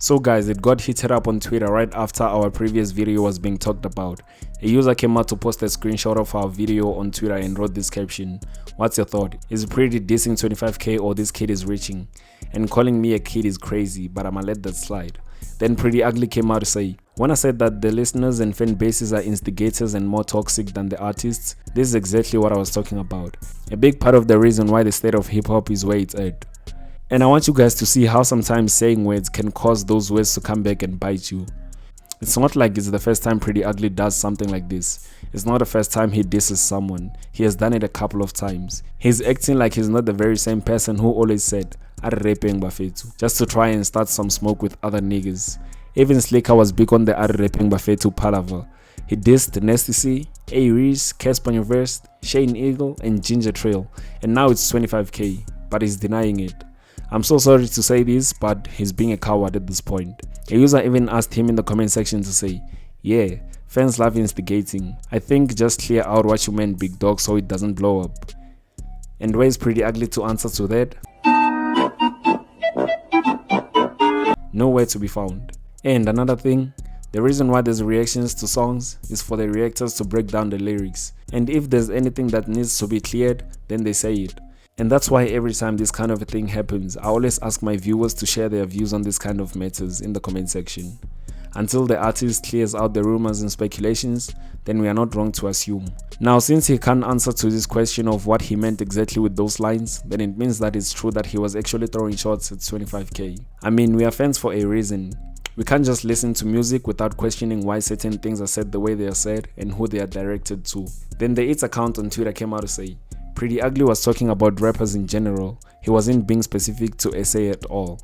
So guys, it got heated up on Twitter right after our previous video was being talked about. A user came out to post a screenshot of our video on Twitter and wrote this caption: "What's your thought? Is Priddy dissing 25k or this kid is reaching? And calling me a kid is crazy, but I'ma let that slide." Then Priddy Ugly came out to say, "When I said that the listeners and fan bases are instigators and more toxic than the artists, this is exactly what I was talking about. A big part of the reason why the state of hip hop is where it's at. And I want you guys to see how sometimes saying words can cause those words to come back and bite you. It's not like it's the first time Priddy Ugly does something like this. It's not the first time he disses someone. He has done it a couple of times. He's acting like he's not the very same person who always said, 'Arrepeng bafetu,' just to try and start some smoke with other niggas. Even Slicker was big on the Arrepeng bafetu palaver. He dissed Nasty C, A-Reese, Casper Verse, Shane Eagle, and Ginger Trail. And now it's 25k, but he's denying it. I'm so sorry to say this, but he's being a coward at this point." A user even asked him in the comment section to say, "Yeah, fans love instigating. I think just clear out what you meant, big dog, so it doesn't blow up." And where's Priddy Ugly to answer to that? Nowhere to be found. And another thing, the reason why there's reactions to songs is for the reactors to break down the lyrics. And if there's anything that needs to be cleared, then they say it. And that's why every time this kind of a thing happens, I always ask my viewers to share their views on this kind of matters in the comment section. Until the artist clears out the rumors and speculations, then we are not wrong to assume. Now, since he can't answer to this question of what he meant exactly with those lines, then it means that it's true that he was actually throwing shots at 25k. I mean, we are fans for a reason. We can't just listen to music without questioning why certain things are said the way they are said and who they are directed to. Then the It's account on Twitter came out to say, Priddy Ugly was talking about rappers in general. He wasn't being specific to SA at all.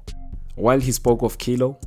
While he spoke of Kilo,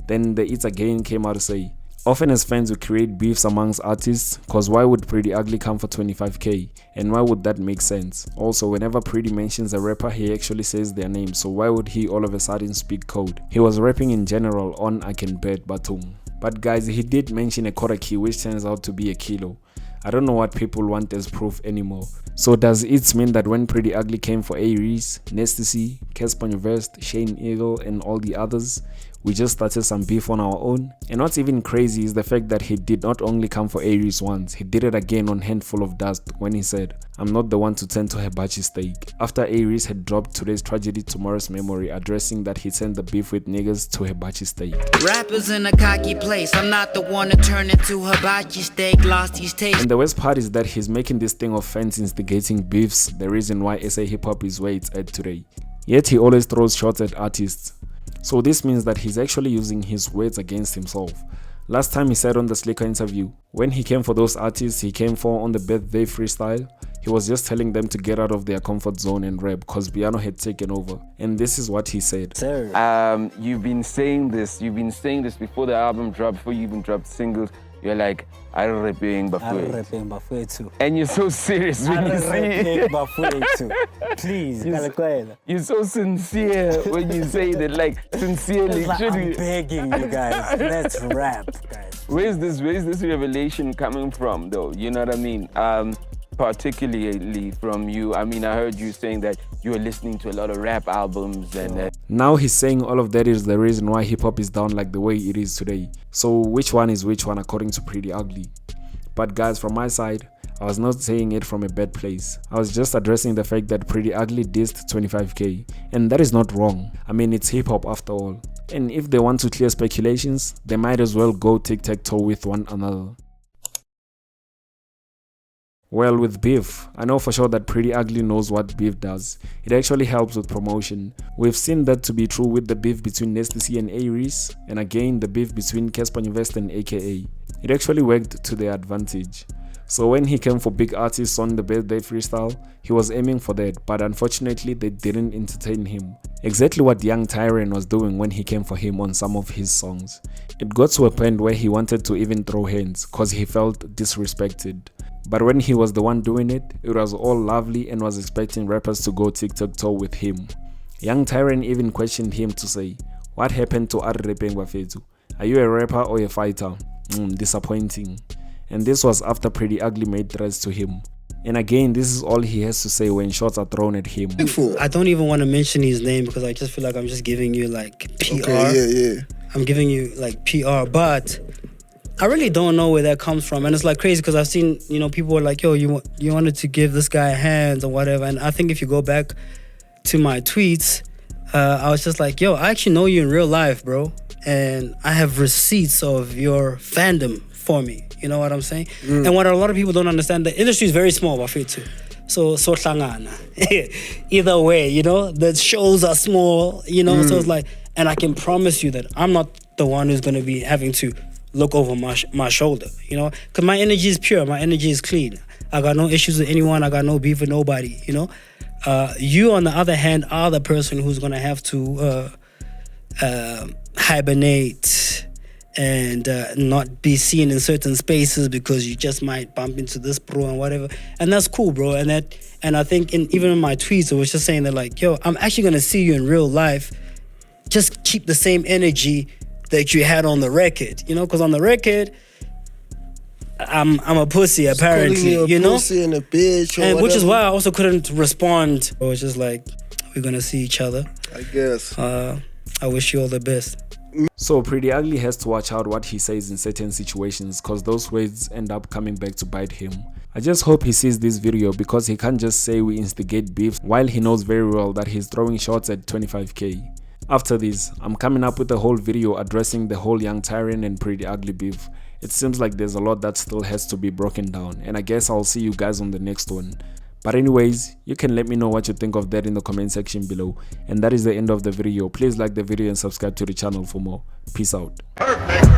then the It's Again came out to say, often as fans we create beefs amongst artists, cause why would Priddy Ugly come for 25k? And why would that make sense? Also, whenever Priddy mentions a rapper, he actually says their name, so why would he all of a sudden speak code? He was rapping in general on I Can Bet Batum. But guys, he did mention a quarter key, which turns out to be a kilo. I don't know what people want as proof anymore. So does it mean that when Priddy Ugly came for A-Reese, Nasty C, Casper Verse, Shane Eagle, and all the others, we just started some beef on our own? And what's even crazy is the fact that he did not only come for A-Reese once, he did it again on Handful of Dust when he said, "I'm not the one to turn to hibachi steak," after A-Reese had dropped Today's Tragedy, Tomorrow's Memory, addressing that he sent the beef with niggas to hibachi steak. Rappers in a cocky place, I'm not the one to turn into hibachi steak, lost his taste. And the worst part is that he's making this thing of fans instigating beefs the reason why SA hip-hop is where it's at today. Yet he always throws shots at artists. So this means that he's actually using his words against himself. Last time he said on the Slicker interview, when he came for those artists he came for on the birthday freestyle, he was just telling them to get out of their comfort zone and rap cause Piano had taken over. And this is what he said. Sir. You've been saying this before the album dropped, before you even dropped singles. You're like, Arrepeng bafetu. And you're so serious when you say it. Please, you're so sincere when you say that, like, sincerely. Like I'm begging you guys, let's rap, guys. Where's this revelation coming from, though? You know what I mean? Particularly from you. I mean, I heard you saying that you were listening to a lot of rap albums and... Now he's saying all of that is the reason why hip-hop is down like the way it is today. So which one is which one according to Priddy Ugly? But guys, from my side, I was not saying it from a bad place. I was just addressing the fact that Priddy Ugly dissed 25k. And that is not wrong. I mean, it's hip-hop after all. And if they want to clear speculations, they might as well go tic-tac-toe with one another. Well, with beef, I know for sure that Priddy Ugly knows what beef does. It actually helps with promotion. We've seen that to be true with the beef between Nasty C and A-Reese, and again the beef between Casper Vest and AKA. It actually worked to their advantage. So when he came for big artists on the birthday freestyle, he was aiming for that, but unfortunately they didn't entertain him. Exactly what Yung Tyran was doing when he came for him on some of his songs. It got to a point where he wanted to even throw hands, cause he felt disrespected. But when he was the one doing it, it was all lovely and was expecting rappers to go tic-tac-toe with him. Yung Tyran even questioned him to say, "What happened to Arrepeng bafetu? Are you a rapper or a fighter? Disappointing." And this was after Priddy Ugly made threats to him. And again, this is all he has to say when shots are thrown at him. I don't even want to mention his name because I just feel like I'm just giving you like PR. Okay, yeah. I'm giving you like PR, but I really don't know where that comes from. And it's like crazy because I've seen, you know, people are like, yo, you wanted to give this guy hands or whatever. And I think if you go back to my tweets, I was just like, yo, I actually know you in real life, bro. And I have receipts of your fandom for me. You know what I'm saying? And what a lot of people don't understand, the industry is very small, too. So hlangana. Either way, you know, the shows are small, you know, so it's like, and I can promise you that I'm not the one who's going to be having to look over my shoulder, you know, because my energy is pure, my energy is clean. I got no issues with anyone, I got no beef with nobody, you know. You, on the other hand, are the person who's going to have to hibernate and not be seen in certain spaces because you just might bump into this bro and whatever. And that's cool, bro. And I think even in my tweets, I was just saying that like, yo, I'm actually going to see you in real life. Just keep the same energy that you had on the record, you know, because on the record, I'm a pussy, apparently, you know? Pussy and a bitch or and whatever. Which is why I also couldn't respond. I was just like, we're going to see each other. I guess. I wish you all the best. So Priddy Ugly has to watch out what he says in certain situations because those words end up coming back to bite him. I just hope he sees this video because he can't just say we instigate beef while he knows very well that he's throwing shots at 25k. After this, I'm coming up with a whole video addressing the whole Yung Tyran and Priddy Ugly beef. It seems like there's a lot that still has to be broken down, and I guess I'll see you guys on the next one. But anyways, you can let me know what you think of that in the comment section below. And that is the end of the video. Please like the video and subscribe to the channel for more. Peace out. Perfect.